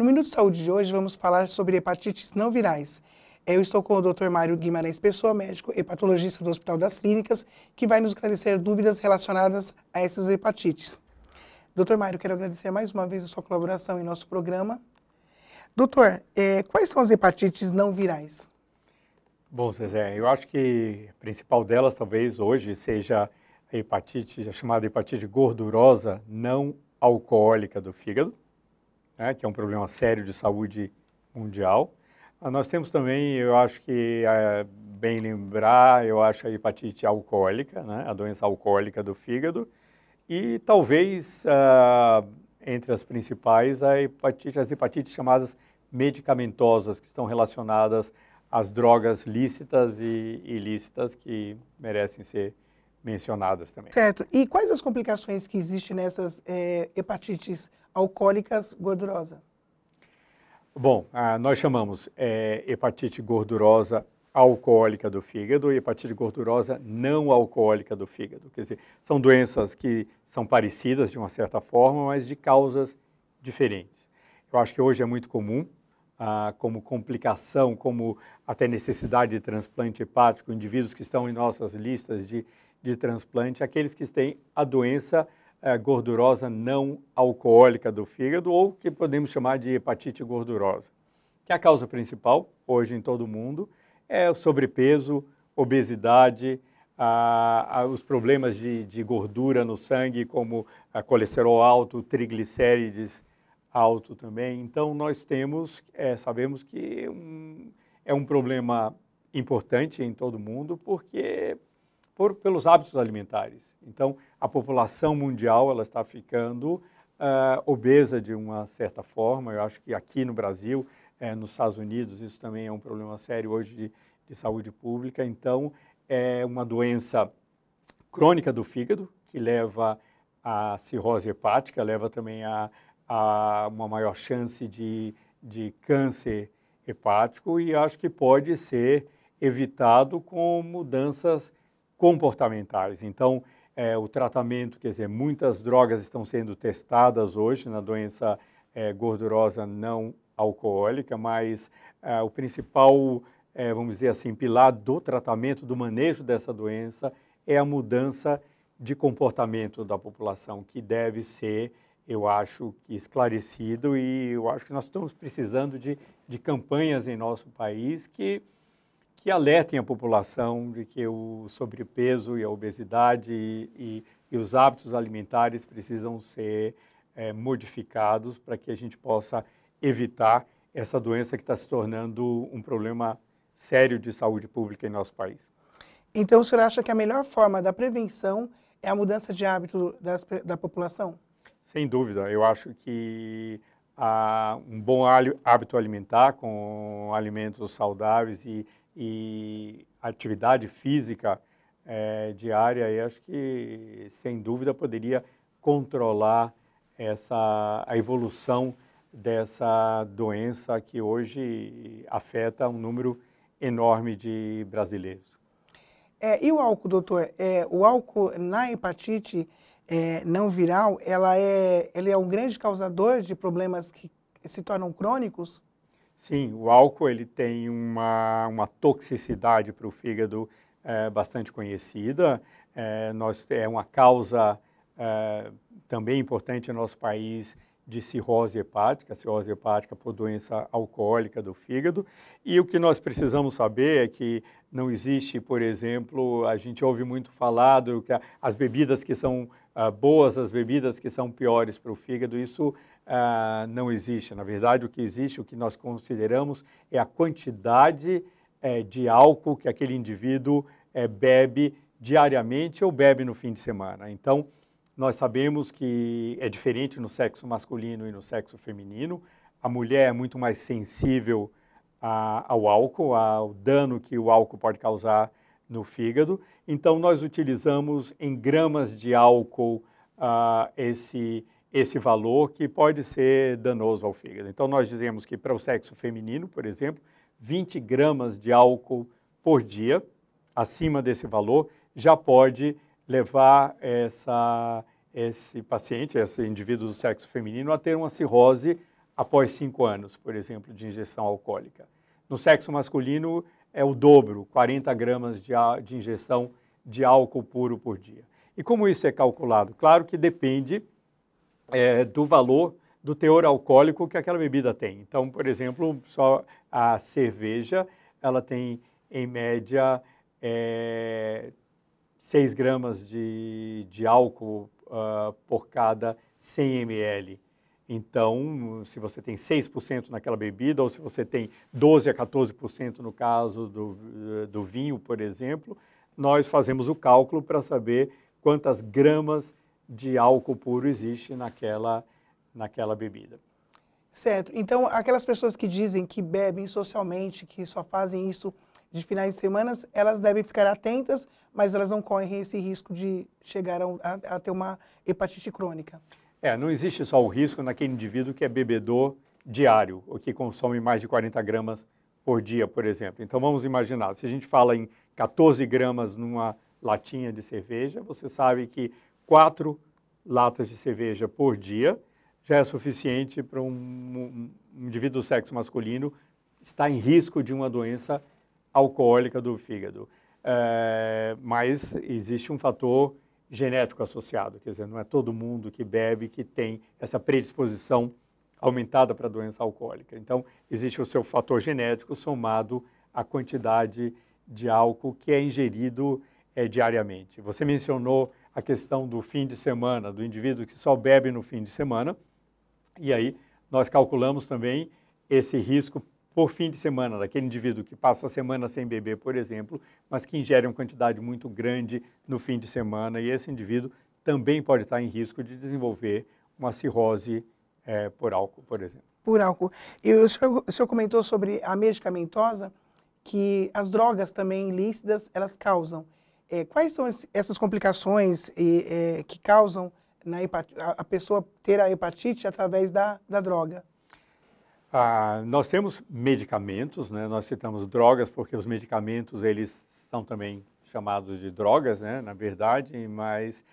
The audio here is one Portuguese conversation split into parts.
No Minuto de Saúde de hoje vamos falar sobre hepatites não virais. Eu estou com o Dr. Mário Guimarães Pessoa, médico hepatologista do Hospital das Clínicas, que vai nos esclarecer dúvidas relacionadas a essas hepatites. Dr. Mário, quero agradecer mais uma vez a sua colaboração em nosso programa. Doutor, quais são as hepatites não virais? Bom, Zezé, eu acho que a principal delas talvez hoje seja a hepatite, a chamada hepatite gordurosa não alcoólica do fígado, né, que é um problema sério de saúde mundial. Nós temos também, eu acho que, bem lembrar, eu acho a hepatite alcoólica, né, a doença alcoólica do fígado, e talvez, entre as principais, as hepatites chamadas medicamentosas, que estão relacionadas às drogas lícitas e ilícitas, que merecem ser mencionadas também. Certo. E quais as complicações que existem nessas hepatites alcoólicas gordurosas? Bom, nós chamamos hepatite gordurosa alcoólica do fígado e hepatite gordurosa não alcoólica do fígado. Quer dizer, são doenças que são parecidas de uma certa forma, mas de causas diferentes. Eu acho que hoje é muito comum, como complicação, como até necessidade de transplante hepático, indivíduos que estão em nossas listas de transplante, aqueles que têm a doença gordurosa não alcoólica do fígado, ou que podemos chamar de hepatite gordurosa, que é a causa principal, hoje em todo o mundo, é o sobrepeso, obesidade, os problemas de gordura no sangue, como colesterol alto, triglicérides alto também. Então, nós temos, sabemos que é um problema importante em todo o mundo, porque pelos hábitos alimentares. Então, a população mundial ela está ficando obesa de uma certa forma. Eu acho que aqui no Brasil, nos Estados Unidos, isso também é um problema sério hoje de saúde pública. Então, é uma doença crônica do fígado, que leva à cirrose hepática, leva também a uma maior chance de câncer hepático, e acho que pode ser evitado com mudanças comportamentais. Então, o tratamento, quer dizer, muitas drogas estão sendo testadas hoje na doença gordurosa não alcoólica, mas o principal, vamos dizer assim, pilar do tratamento, do manejo dessa doença é a mudança de comportamento da população, que deve ser, eu acho, esclarecido, e eu acho que nós estamos precisando de campanhas em nosso país que alertem a população de que o sobrepeso e a obesidade e os hábitos alimentares precisam ser modificados para que a gente possa evitar essa doença que está se tornando um problema sério de saúde pública em nosso país. Então, o senhor acha que a melhor forma da prevenção é a mudança de hábito da população? Sem dúvida. Eu acho que um bom hábito alimentar, com alimentos saudáveis e atividade física diária, eu acho que, sem dúvida, poderia controlar a evolução dessa doença que hoje afeta um número enorme de brasileiros. E o álcool, doutor? O álcool na hepatite não viral, ele é um grande causador de problemas que se tornam crônicos? Sim, o álcool ele tem uma toxicidade para o fígado bastante conhecida. É uma causa também importante no nosso país de cirrose hepática por doença alcoólica do fígado. E o que nós precisamos saber é que não existe, por exemplo, a gente ouve muito falar que as bebidas que são boas, as bebidas que são piores para o fígado, isso não existe. Na verdade, o que existe, o que nós consideramos é a quantidade de álcool que aquele indivíduo bebe diariamente ou bebe no fim de semana. Então, nós sabemos que é diferente no sexo masculino e no sexo feminino. A mulher é muito mais sensível ao álcool, ao dano que o álcool pode causar no fígado. Então, nós utilizamos em gramas de álcool esse valor que pode ser danoso ao fígado. Então, nós dizemos que para o sexo feminino, por exemplo, 20 gramas de álcool por dia, acima desse valor, já pode levar esse paciente, esse indivíduo do sexo feminino, a ter uma cirrose após 5 anos, por exemplo, de ingestão alcoólica. No sexo masculino é o dobro, 40 gramas de ingestão de álcool puro por dia. E como isso é calculado? Claro que depende do valor do teor alcoólico que aquela bebida tem. Então, por exemplo, só a cerveja, ela tem, em média, 6 gramas de álcool por cada 100 ml. Então, se você tem 6% naquela bebida, ou se você tem 12% a 14% no caso do vinho, por exemplo, nós fazemos o cálculo para saber quantas gramas de álcool puro existe naquela bebida. Certo. Então, aquelas pessoas que dizem que bebem socialmente, que só fazem isso de finais de semana, elas devem ficar atentas, mas elas não correm esse risco de chegar a ter uma hepatite crônica. Não existe só o risco naquele indivíduo que é bebedor diário, ou que consome mais de 40 gramas por dia, por exemplo. Então, vamos imaginar, se a gente fala em 14 gramas numa latinha de cerveja, você sabe que 4 latas de cerveja por dia já é suficiente para um indivíduo do sexo masculino estar em risco de uma doença alcoólica do fígado. Mas existe um fator genético associado, quer dizer, não é todo mundo que bebe que tem essa predisposição aumentada para a doença alcoólica. Então, existe o seu fator genético somado à quantidade de álcool que é ingerido diariamente. Você mencionou a questão do fim de semana, do indivíduo que só bebe no fim de semana, e aí nós calculamos também esse risco por fim de semana, daquele indivíduo que passa a semana sem beber, por exemplo, mas que ingere uma quantidade muito grande no fim de semana, e esse indivíduo também pode estar em risco de desenvolver uma cirrose por álcool, por exemplo. Por álcool. E o senhor comentou sobre a medicamentosa, que as drogas também ilícitas, elas causam. Quais são essas complicações que causam a pessoa ter a hepatite através da droga? Nós temos medicamentos, né? Nós citamos drogas porque os medicamentos eles são também chamados de drogas, né? Na verdade, mas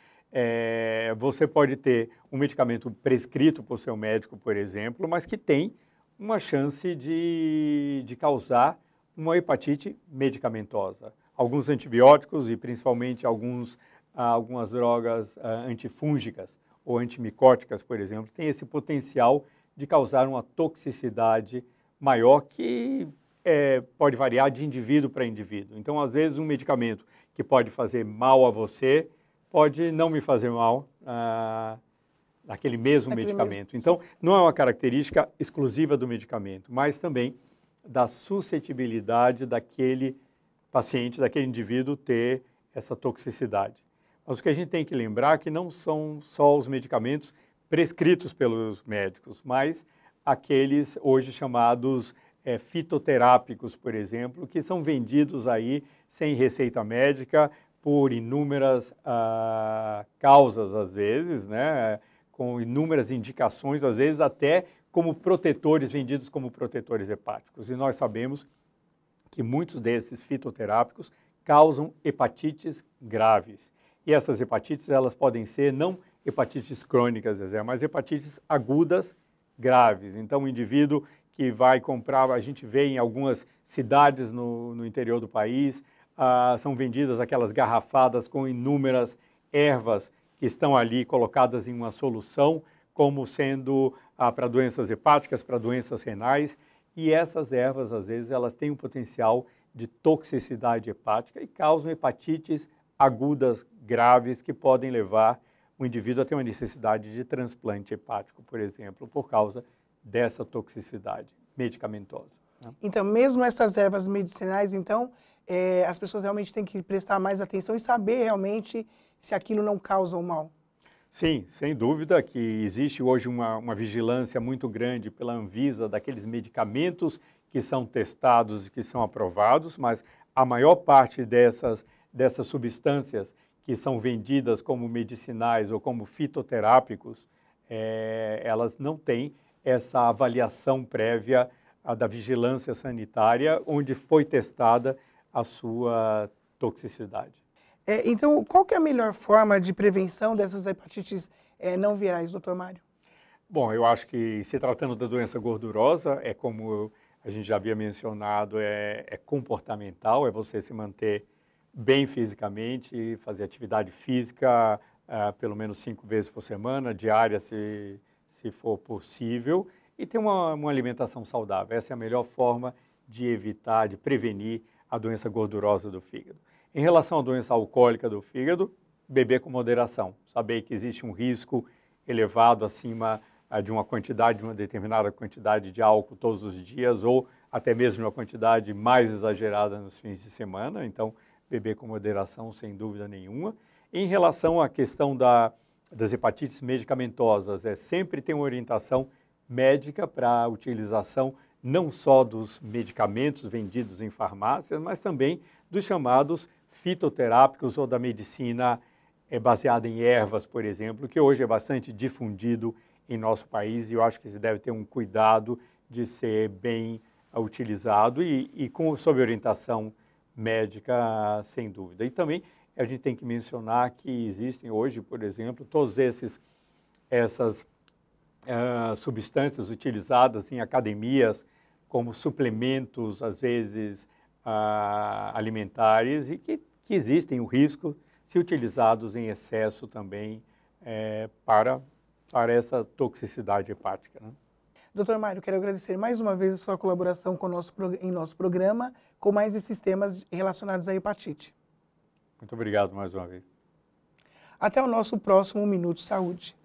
você pode ter um medicamento prescrito por seu médico, por exemplo, mas que tem uma chance de causar uma hepatite medicamentosa. Alguns antibióticos e principalmente algumas drogas antifúngicas ou antimicóticas, por exemplo, têm esse potencial de causar uma toxicidade maior que pode variar de indivíduo para indivíduo. Então, às vezes, um medicamento que pode fazer mal a você pode não me fazer mal naquele mesmo medicamento. Então, não é uma característica exclusiva do medicamento, mas também da suscetibilidade daquele paciente, daquele indivíduo ter essa toxicidade. Mas o que a gente tem que lembrar é que não são só os medicamentos prescritos pelos médicos, mas aqueles hoje chamados fitoterápicos, por exemplo, que são vendidos aí sem receita médica por inúmeras causas, às vezes, né, com inúmeras indicações, às vezes até como protetores, vendidos como protetores hepáticos. E nós sabemos que muitos desses fitoterápicos causam hepatites graves. E essas hepatites, elas podem ser não hepatites crônicas, mas hepatites agudas graves. Então, o indivíduo que vai comprar, a gente vê em algumas cidades no interior do país, são vendidas aquelas garrafadas com inúmeras ervas que estão ali colocadas em uma solução, como sendo para doenças hepáticas, para doenças renais, e essas ervas, às vezes, elas têm um potencial de toxicidade hepática e causam hepatites agudas graves que podem levar o indivíduo a ter uma necessidade de transplante hepático, por exemplo, por causa dessa toxicidade medicamentosa. Né? Então, mesmo essas ervas medicinais, então, as pessoas realmente têm que prestar mais atenção e saber realmente se aquilo não causa o mal. Sim, sem dúvida que existe hoje uma vigilância muito grande pela Anvisa daqueles medicamentos que são testados e que são aprovados, mas a maior parte dessas substâncias que são vendidas como medicinais ou como fitoterápicos, elas não têm essa avaliação prévia da vigilância sanitária, onde foi testada a sua toxicidade. Então, qual que é a melhor forma de prevenção dessas hepatites não virais, doutor Mário? Bom, eu acho que se tratando da doença gordurosa, é como a gente já havia mencionado, é comportamental, é você se manter bem fisicamente, fazer atividade física pelo menos 5 vezes por semana, diária se for possível, e ter uma alimentação saudável. Essa é a melhor forma de evitar, de prevenir a doença gordurosa do fígado. Em relação à doença alcoólica do fígado, beber com moderação, saber que existe um risco elevado acima de uma determinada quantidade de álcool todos os dias, ou até mesmo de uma quantidade mais exagerada nos fins de semana, então beber com moderação sem dúvida nenhuma. Em relação à questão das hepatites medicamentosas, sempre tem uma orientação médica para a utilização não só dos medicamentos vendidos em farmácias, mas também dos chamados fitoterápicos ou da medicina baseada em ervas, por exemplo, que hoje é bastante difundido em nosso país e eu acho que se deve ter um cuidado de ser bem utilizado e sob orientação médica, sem dúvida. E também a gente tem que mencionar que existem hoje, por exemplo, todas essas substâncias utilizadas em academias como suplementos, às vezes, alimentares e que existem o risco, se utilizados em excesso também, para essa toxicidade hepática, né? Doutor Mário, quero agradecer mais uma vez a sua colaboração em nosso programa com mais esses temas relacionados à hepatite. Muito obrigado mais uma vez. Até o nosso próximo Minuto Saúde.